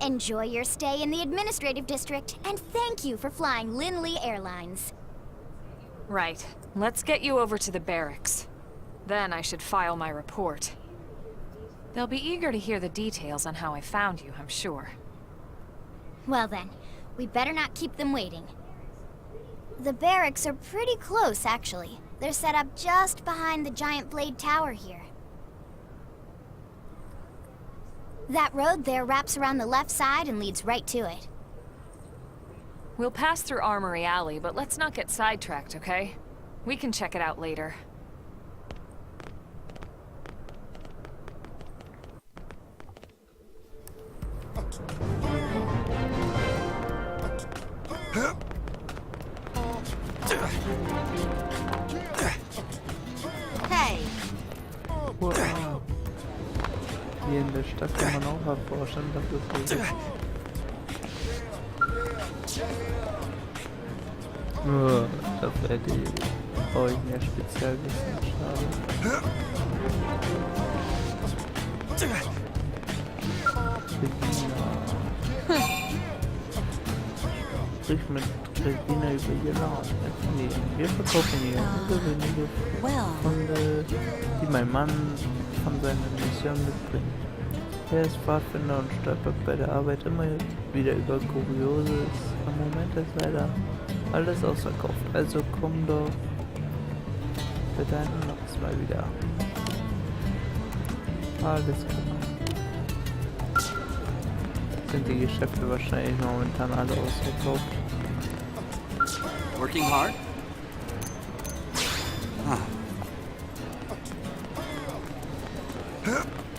Enjoy your stay in the administrative district, and thank you for flying Linley Airlines. Right. Let's get you over to the barracks. Then I should file my report. They'll be eager to hear the details on how I found you, I'm sure. Well then, we better not keep them waiting. The barracks are pretty close, actually. They're set up just behind the giant blade tower here. That road there wraps around the left side and leads right to it. We'll pass through Armory Alley, but let's not get sidetracked, okay? We can check it out later. Hey! Wow. Hier in der Stadt kann man auch erforschen, dass es so ist. Nur, dafür brauche ich mehr Spezialwissen. Schade. Sprich mit Regina über ihr Laden. Nee, wir verkaufen ihr ungewöhnliche Funde, die mein Mann von seiner Mission mitbringt. Er ist Pfadfinder und stolpert bei der Arbeit immer wieder über Kurioses. Am Moment ist leider alles ausverkauft, also komm doch bitte ein anderes Mal wieder. Alles klar. Sind die Geschäfte wahrscheinlich momentan alle ausverkauft. Working hard?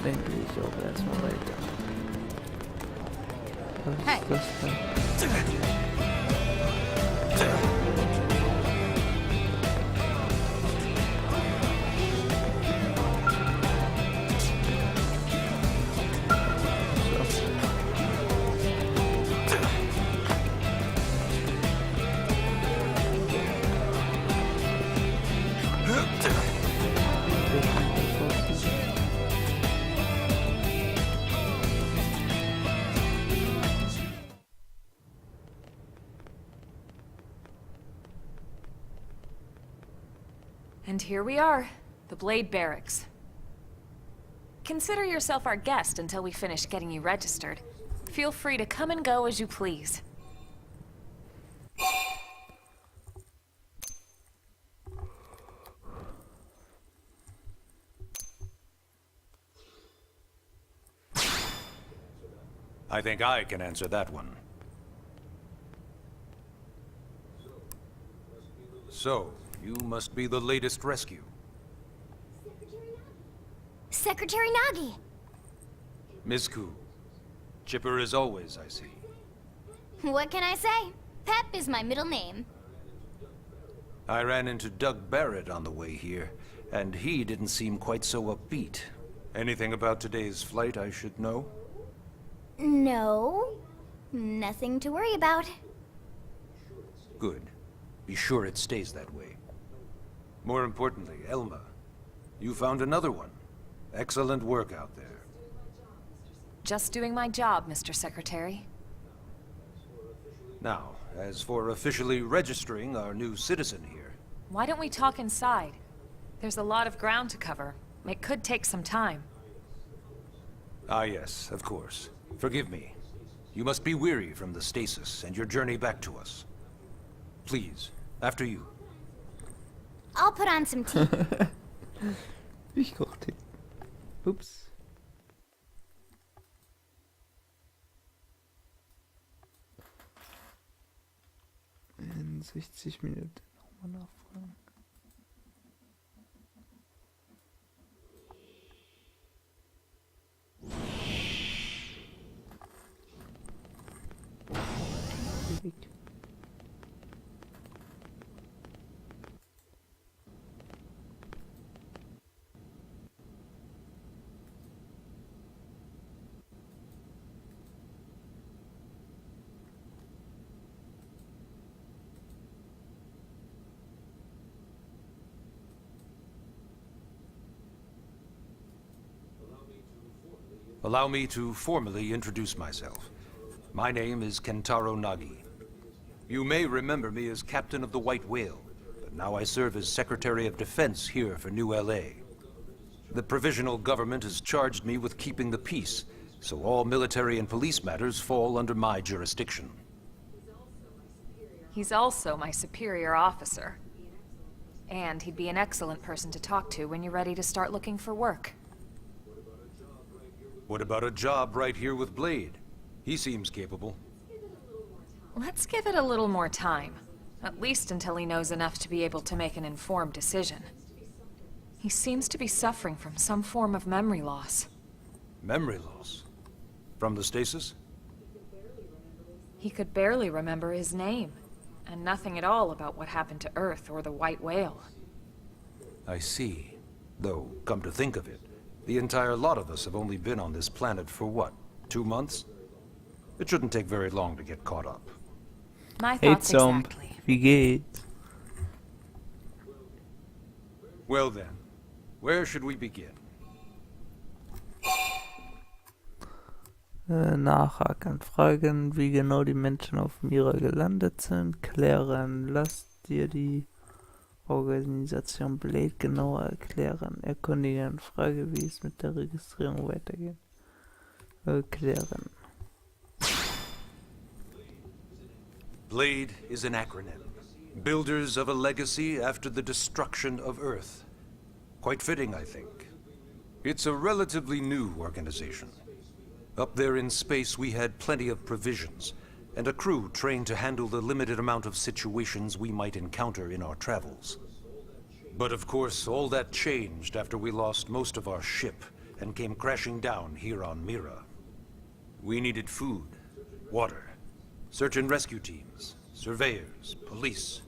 Denke ich auch erstmal weiter. Was ist das denn? And here we are, the Blade Barracks. Consider yourself our guest until we finish getting you registered. Feel free to come and go as you please. I think I can answer that one. So, you must be the latest rescue. Secretary Nagi! Ms. Ku. Chipper as always, I see. What can I say? Pep is my middle name. I ran into Doug Barrett on the way here, and he didn't seem quite so upbeat. Anything about today's flight I should know? No. Nothing to worry about. Good. Be sure it stays that way. More importantly, Elma, you found another one. Excellent work out there. Just doing my job, Mr. Secretary. Now, as for officially registering our new citizen here... Why don't we talk inside? There's a lot of ground to cover. It could take some time. Ah yes, of course. Forgive me. You must be weary from the stasis and your journey back to us. Please, after you. I'll put on some tea. Ich koche Tee. Ups. In 60 Minuten nochmal nachfragen. Allow me to formally introduce myself. My name is Kentaro Nagi. You may remember me as captain of the White Whale, but now I serve as Secretary of Defense here for New LA. The provisional government has charged me with keeping the peace, so all military and police matters fall under my jurisdiction. He's also my superior officer. And he'd be an excellent person to talk to when you're ready to start looking for work. What about a job right here with Blade? He seems capable. Let's give it a little more time. At least until he knows enough to be able to make an informed decision. He seems to be suffering from some form of memory loss. Memory loss? From the stasis? He could barely remember his name, and nothing at all about what happened to Earth or the White Whale. I see. Though, come to think of it, the entire lot of us have only been on this planet for what, 2 months? It shouldn't take very long to get caught up. My Hey thoughts Zomb, exactly. wie geht's? Well then, where should we begin? Nachhaken, fragen, wie genau die Menschen auf Mira gelandet sind, klären, lass dir die Organisation Blade genauer erklären, erkundigen, frage, wie es mit der Registrierung weitergeht, erklären. Blade is an acronym. Builders of a legacy after the destruction of Earth. Quite fitting, I think. It's a relatively new organization. Up there in space, we had plenty of provisions, and a crew trained to handle the limited amount of situations we might encounter in our travels. But of course, all that changed after we lost most of our ship and came crashing down here on Mira. We needed food, water, search and rescue teams, surveyors, police.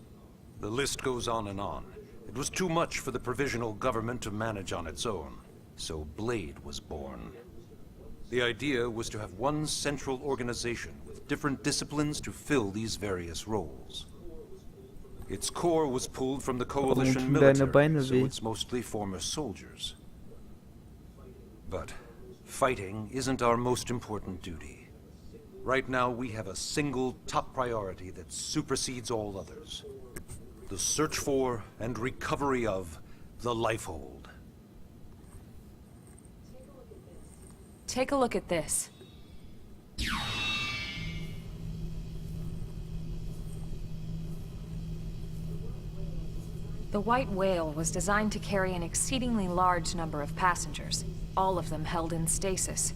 The list goes on and on. It was too much for the provisional government to manage on its own, so Blade was born. The idea was to have one central organization with different disciplines to fill these various roles. Its core was pulled from the coalition tun deine military, Beine so weh? it's mostly former soldiers. But fighting isn't our most important duty. Right now we have a single top priority that supersedes all others. The search for and recovery of the Lifehold. Take a look at this. The White Whale was designed to carry an exceedingly large number of passengers, all of them held in stasis.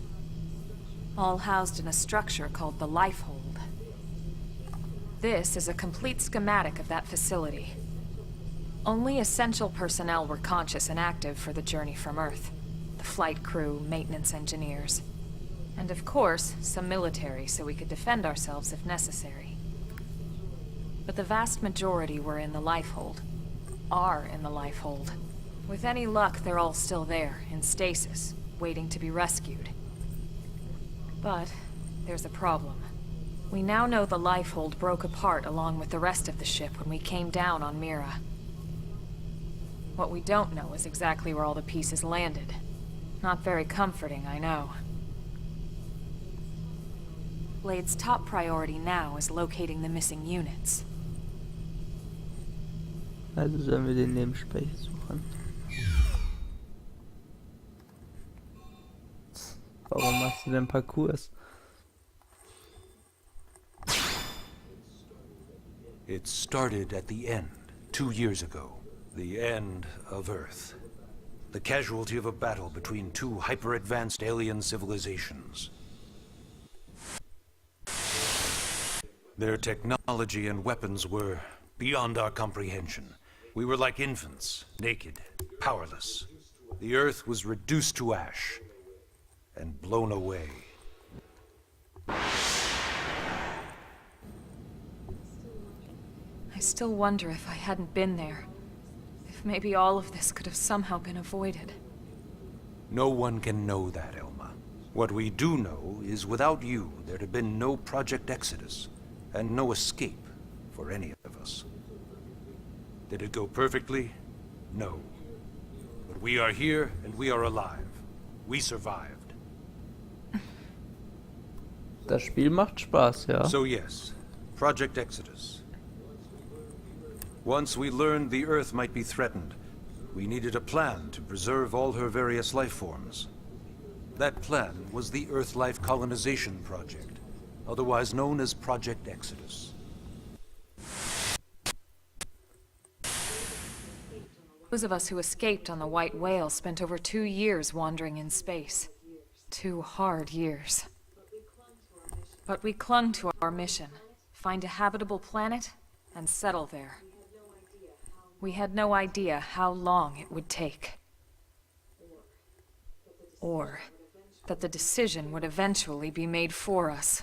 All housed in a structure called the Lifehold. This is a complete schematic of that facility. Only essential personnel were conscious and active for the journey from Earth. The flight crew, maintenance engineers. And of course, some military so we could defend ourselves if necessary. But the vast majority were in the Lifehold. Are in the Lifehold. With any luck, they're all still there, in stasis, waiting to be rescued. But there's a problem. We now know the Lifehold broke apart along with the rest of the ship when we came down on Mira. What we don't know is exactly where all the pieces landed. Not very comforting, I know. Blade's top priority now is locating the missing units. Also sollen wir den Nebenspeicher suchen. Warum machst du denn Parcours? It started at the end, 2 years ago. The end of Earth. The casualty of a battle between two hyper-advanced alien civilizations. Their technology and weapons were beyond our comprehension. We were like infants, naked, powerless. The Earth was reduced to ash and blown away. I still wonder if I hadn't been there. If maybe all of this could have somehow been avoided. No one can know that, Elma. What we do know is without you, there'd have been no Project Exodus, and no escape for any of us. Did it go perfectly? No. But we are here, and we are alive. We survived. Das Spiel macht Spaß, ja. So yes, Project Exodus. Once we learned the Earth might be threatened, we needed a plan to preserve all her various life forms. That plan was the Earth Life Colonization Project, otherwise known as Project Exodus. Those of us who escaped on the White Whale spent over 2 years wandering in space. 2 hard years. But we clung to our mission. Find a habitable planet and settle there. We had no idea how long it would take. Or that the decision would eventually be made for us.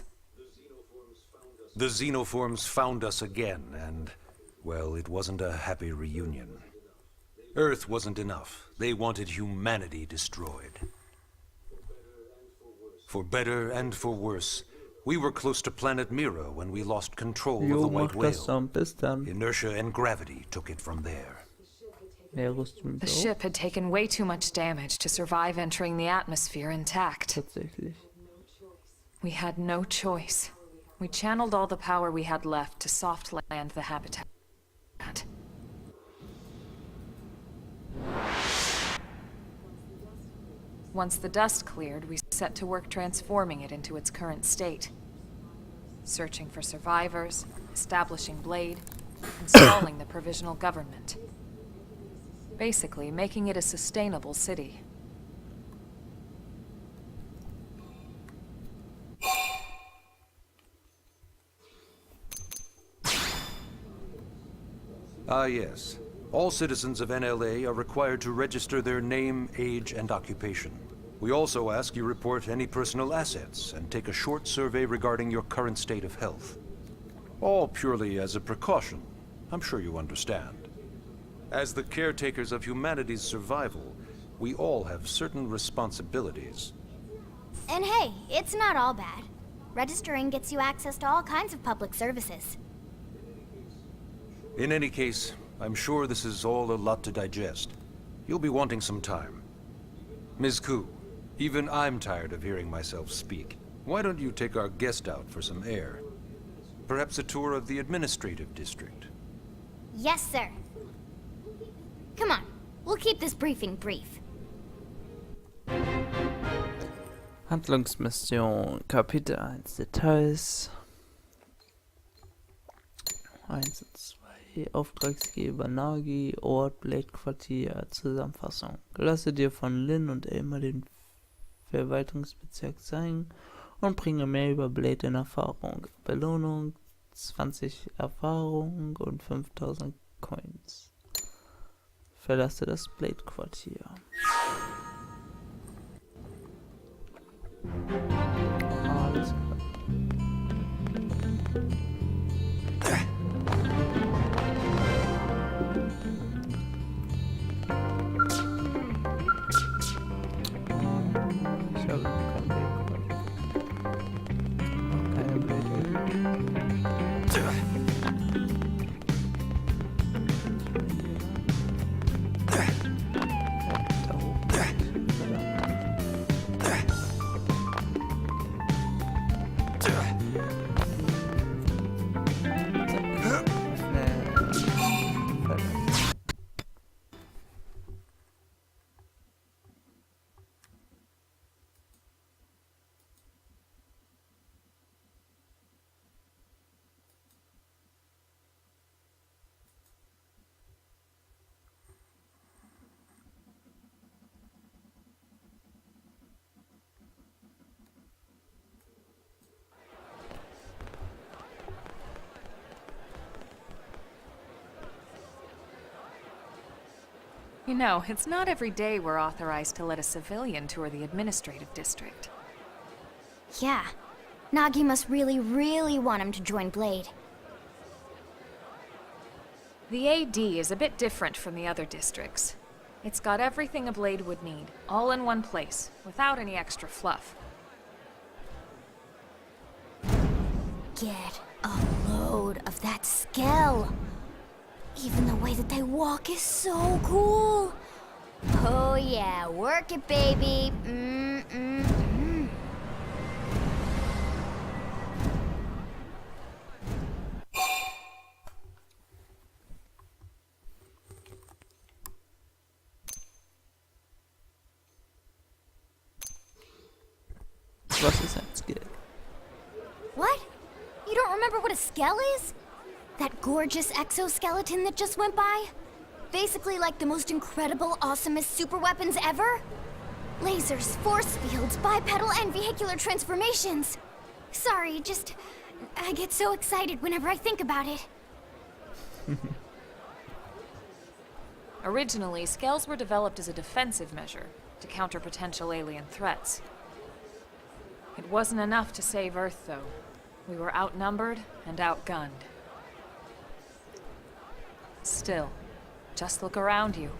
The Xenoforms found us again, and, well, it wasn't a happy reunion. Earth wasn't enough. They wanted humanity destroyed. For better and for worse, we were close to planet Mira when we lost control of the White Whale. Bis dann. Inertia and gravity took it from there. The ship had taken way too much damage to survive entering the atmosphere intact. Tatsächlich. We had no choice. We channeled all the power we had left to soft land the habitat. Once the dust cleared, we set to work transforming it into its current state. Searching for survivors, establishing Blade, installing the provisional government. Basically, making it a sustainable city. Ah, yes. All citizens of NLA are required to register their name, age, and occupation. We also ask you report any personal assets and take a short survey regarding your current state of health. All purely as a precaution. I'm sure you understand. As the caretakers of humanity's survival, we all have certain responsibilities. And hey, it's not all bad. Registering gets you access to all kinds of public services. In any case, I'm sure this is all a lot to digest. You'll be wanting some time. Ms. Ku, even I'm tired of hearing myself speak. Why don't you take our guest out for some air? Perhaps a tour of the administrative district. Yes, sir. Come on, we'll keep this briefing brief. Handlungsmission, Kapitel 1, Details. 1 und 2, Auftragsgeber Nagi, Ort, Blade-Quartier, Zusammenfassung. Lasse dir von Lynn und Elmer den Verwaltungsbezirk zeigen und bringe mehr über Blade in Erfahrung. Belohnung, 20 Erfahrung und 5000 Coins. Verlasse das Blade-Quartier. Alles klar. Ich habe kein Blade. Keine Blade. You know, it's not every day we're authorized to let a civilian tour the administrative district. Yeah, Nagi must really, really want him to join Blade. The AD is a bit different from the other districts. It's got everything a Blade would need, all in one place, without any extra fluff. Get a load of that skill. Even the way that they walk is so cool. Oh yeah, work it, baby. Was ist ein Skill? What? You don't remember what a skell is? That gorgeous exoskeleton that just went by? Basically like the most incredible, awesomest super weapons ever? Lasers, force fields, bipedal and vehicular transformations. Sorry, I get so excited whenever I think about it. Originally, skells were developed as a defensive measure to counter potential alien threats. It wasn't enough to save Earth, though. We were outnumbered and outgunned. Still, just look around you.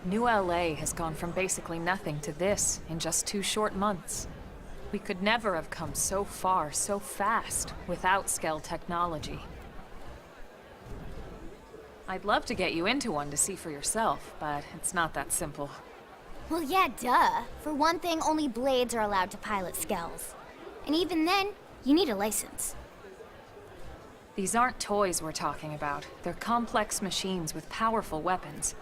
New LA has gone from basically nothing to this in just 2 short months. We could never have come so far, so fast, without skell technology. I'd love to get you into one to see for yourself, but it's not that simple. Well, yeah, duh. For one thing, only blades are allowed to pilot skells. And even then, you need a license. These aren't toys we're talking about. They're complex machines with powerful weapons.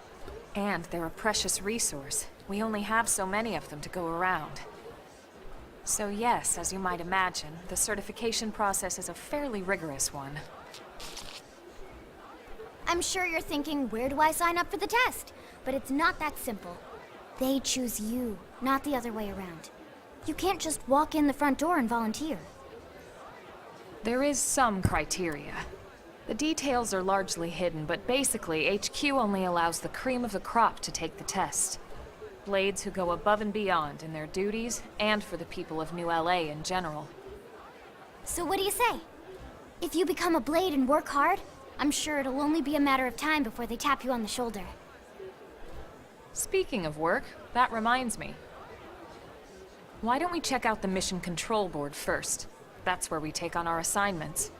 And they're a precious resource. We only have so many of them to go around. So yes, as you might imagine, the certification process is a fairly rigorous one. I'm sure you're thinking, where do I sign up for the test? But it's not that simple. They choose you, not the other way around. You can't just walk in the front door and volunteer. There is some criteria. The details are largely hidden, but basically, HQ only allows the cream of the crop to take the test. Blades who go above and beyond in their duties, and for the people of New LA in general. So what do you say? If you become a blade and work hard, I'm sure it'll only be a matter of time before they tap you on the shoulder. Speaking of work, that reminds me. Why don't we check out the mission control board first? That's where we take on our assignments.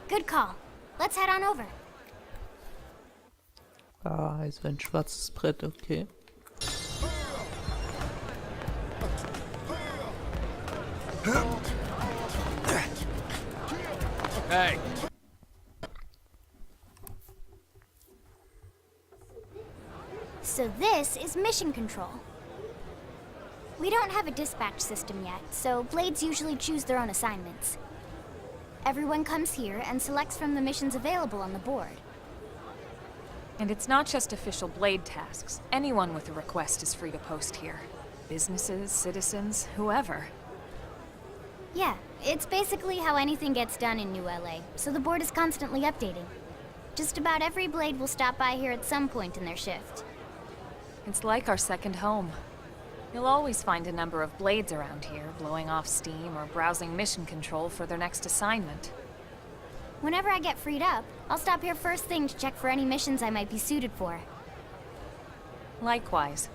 Good call. Let's head on over. Ah, ist ein schwarzes Brett, okay. Hey. So this is mission control. We don't have a dispatch system yet, so blades usually choose their own assignments. Everyone comes here and selects from the missions available on the board. And it's not just official blade tasks. Anyone with a request is free to post here. Businesses, citizens, whoever. Yeah, it's basically how anything gets done in New LA, so the board is constantly updating. Just about every blade will stop by here at some point in their shift. It's like our second home. You'll always find a number of blades around here, blowing off steam or browsing mission control for their next assignment. Whenever I get freed up, I'll stop here first thing to check for any missions I might be suited for. Likewise.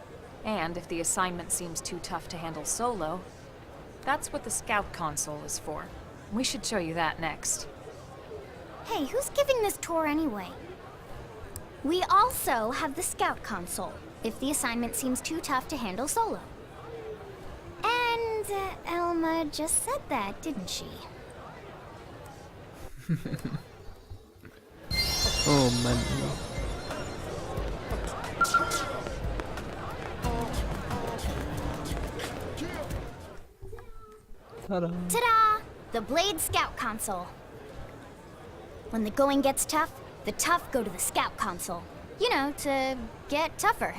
And if the assignment seems too tough to handle solo, that's what the scout console is for. We should show you that next. Hey, who's giving this tour anyway? We also have the scout console, if the assignment seems too tough to handle solo. And Elma just said that, didn't she? Oh Mann. Ta-da! Ta-da! The Blade Scout Console. When the going gets tough, the tough go to the Scout Console. You know, to get tougher.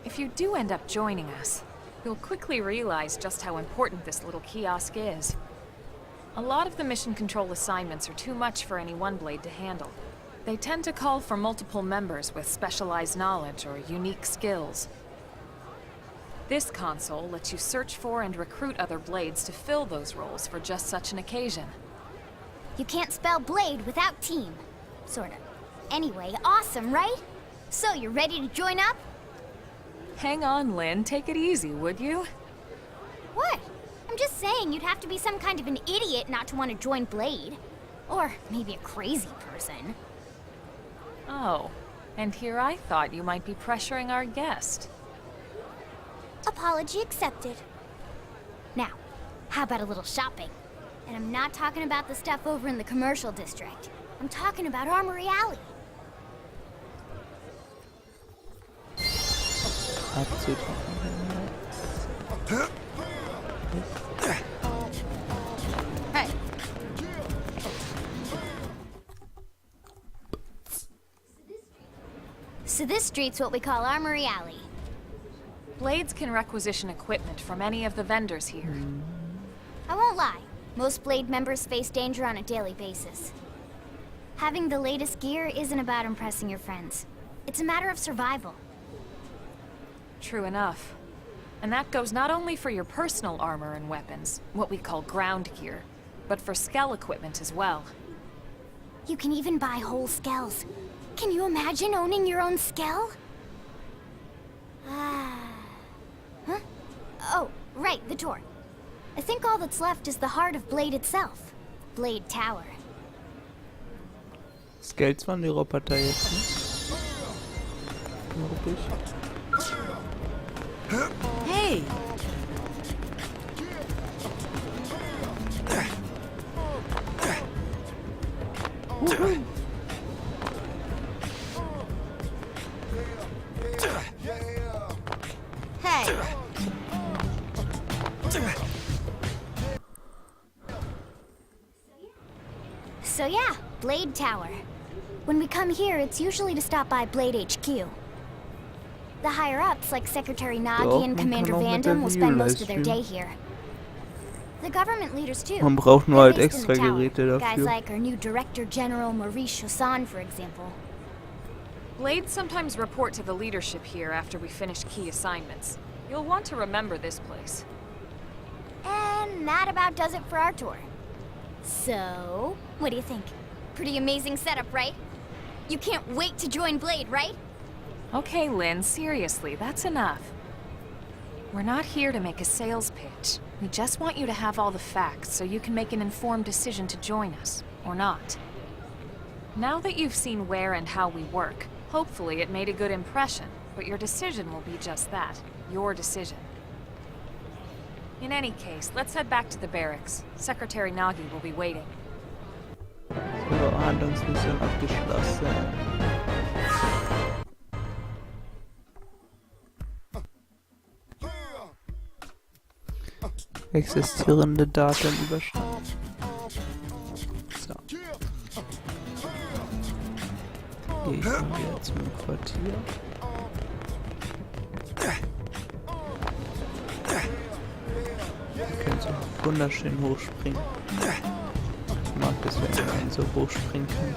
If you do end up joining us, you'll quickly realize just how important this little kiosk is. A lot of the mission control assignments are too much for any one blade to handle. They tend to call for multiple members with specialized knowledge or unique skills. This console lets you search for and recruit other blades to fill those roles for just such an occasion. You can't spell blade without team. Sorta. Anyway, awesome, right? So, you ready to join up? Hang on, Lynn. Take it easy, would you? What? I'm just saying you'd have to be some kind of an idiot not to want to join Blade. Or maybe a crazy person. Oh, and here I thought you might be pressuring our guest. Apology accepted. Now, how about a little shopping? And I'm not talking about the stuff over in the commercial district. I'm talking about Armory Alley. Hey. So this street's what we call Armory Alley. Blades can requisition equipment from any of the vendors here. I won't lie, most Blade members face danger on a daily basis. Having the latest gear isn't about impressing your friends. It's a matter of survival. True enough. And that goes not only for your personal armor and weapons, what we call ground gear, but for skell equipment as well. You can even buy whole skells. Can you imagine owning your own skell? Huh? Oh, right, the door. I think all that's left is the heart of Blade itself. Blade Tower. Skells waren in ihrer Partei jetzt nicht. Glaub ich. Hey! Hey! So yeah, Blade Tower. When we come here, it's usually to stop by Blade HQ. The higher-ups, like Secretary Nagi Doch, and man Commander kann auch mit Vandam, der will Wii spend most of their livestreamen. day here. The government leaders too. Man braucht nur They're halt based in the extra tower. Geräte Guys dafür. like our new Director General Maurice Chassan, for example. Blades sometimes report to the leadership here after we finish key assignments. You'll want to remember this place. And that about does it for our tour. So, what do you think? Pretty amazing setup, right? You can't wait to join Blade, right? Okay, Lynn, seriously, that's enough. We're not here to make a sales pitch. We just want you to have all the facts so you can make an informed decision to join us, or not. Now that you've seen where and how we work, hopefully it made a good impression, but your decision will be just that, your decision. In any case, let's head back to the barracks. Secretary Nagi will be waiting. So, Handlungsmission abgeschlossen. Existierende Daten überschreiben. So. Gehe ich mal wieder zum Quartier. Wir können so wunderschön hochspringen. Ich mag das, wenn man so hochspringen kann.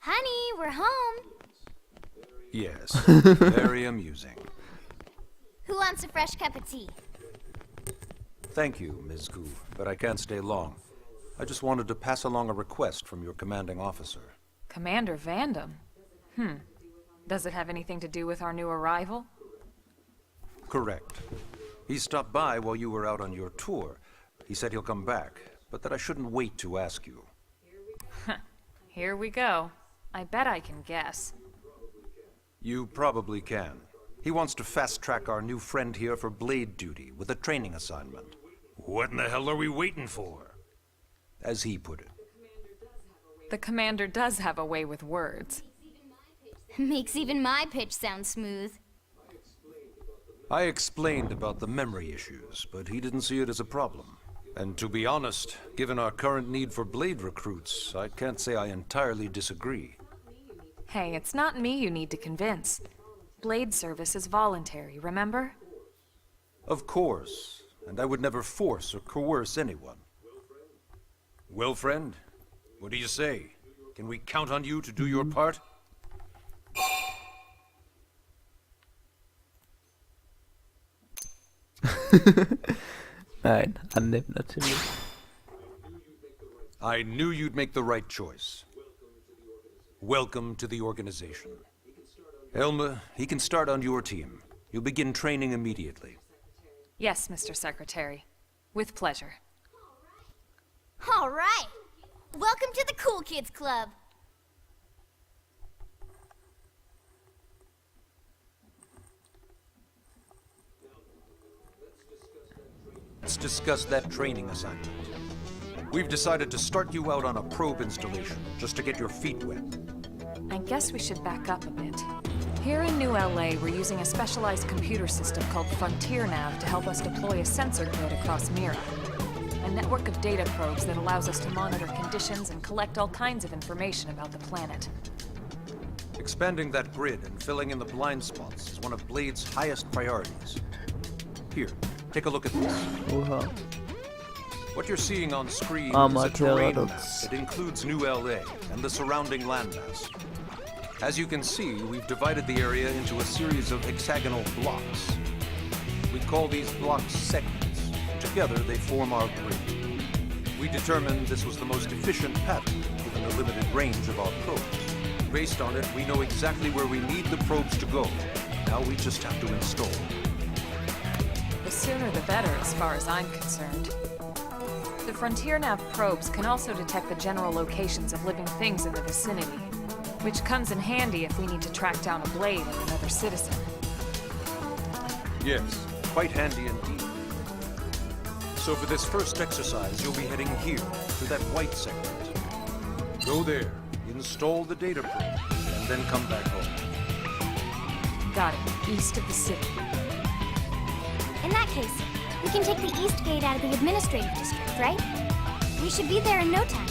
Honey, we're home. Yes, very amusing. Who wants a fresh cup of tea? Thank you, Ms. Gu, but I can't stay long. I just wanted to pass along a request from your commanding officer. Commander Vandam? Does it have anything to do with our new arrival? Correct. He stopped by while you were out on your tour. He said he'll come back, but that I shouldn't wait to ask you. Here we go. I bet I can guess. You probably can. He wants to fast-track our new friend here for blade duty with a training assignment. What in the hell are we waiting for? As he put it. The commander does have a way with words. Makes even my pitch sound smooth. I explained about the memory issues, but he didn't see it as a problem. And to be honest, given our current need for blade recruits, I can't say I entirely disagree. Hey, it's not me you need to convince. Blade service is voluntary, remember? Of course, and I would never force or coerce anyone. Well, friend, what do you say? Can we count on you to do your part? Nein, annehmen natürlich. I knew you'd make the right choice. Welcome to the organization. Elma, he can start on your team. You'll begin training immediately. Yes, Mr. Secretary. With pleasure. All right. Welcome to the Cool Kids Club. Let's discuss that training assignment. We've decided to start you out on a probe installation, just to get your feet wet. I guess we should back up a bit. Here in New LA, we're using a specialized computer system called Informationn to help us deploy a sensor grid across Mira. A network of data probes that allows us to monitor conditions and collect all kinds of information about the planet. Expanding that grid and filling in the blind spots is one of Blade's highest priorities. Here, take a look at this. Oha. What you're seeing on screen is a Amateuradox. terrain map that includes New LA and the surrounding landmass. As you can see, we've divided the area into a series of hexagonal blocks. We call these blocks segments, and together they form our grid. We determined this was the most efficient pattern, given the limited range of our probes. Based on it, we know exactly where we need the probes to go. Now we just have to install. The sooner the better, as far as I'm concerned. The Frontier-Nav probes can also detect the general locations of living things in the vicinity, which comes in handy if we need to track down a Blade or another citizen. Yes, quite handy indeed. So for this first exercise, you'll be heading here, to that white segment. Go there, install the data probe, and then come back home. Got it. East of the city. In that case, we can take the East Gate out of the administrative district, right? We should be there in no time.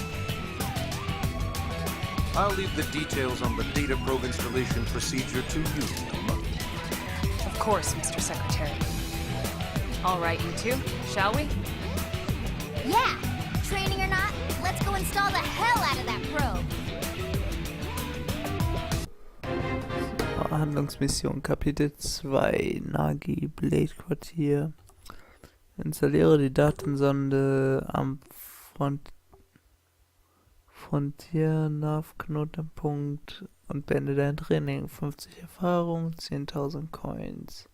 I'll leave the details on the data probe installation procedure to you, Emma. Of course, Mr. Secretary. All right, you two, shall we? Yeah! Training or not, let's go install the hell out of that probe! Handlungsmission Kapitel 2 Nagi Blade Quartier. Installiere die Datensonde am Frontier-Nav-Knotenpunkt und beende dein Training. 50 Erfahrung, 10.000 Coins.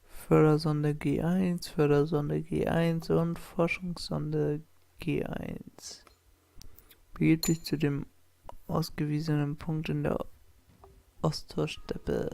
Fördersonde G1, Fördersonde G1 und Forschungssonde G1. Begib dich zu dem ausgewiesenen Punkt in der Osttorsteppe.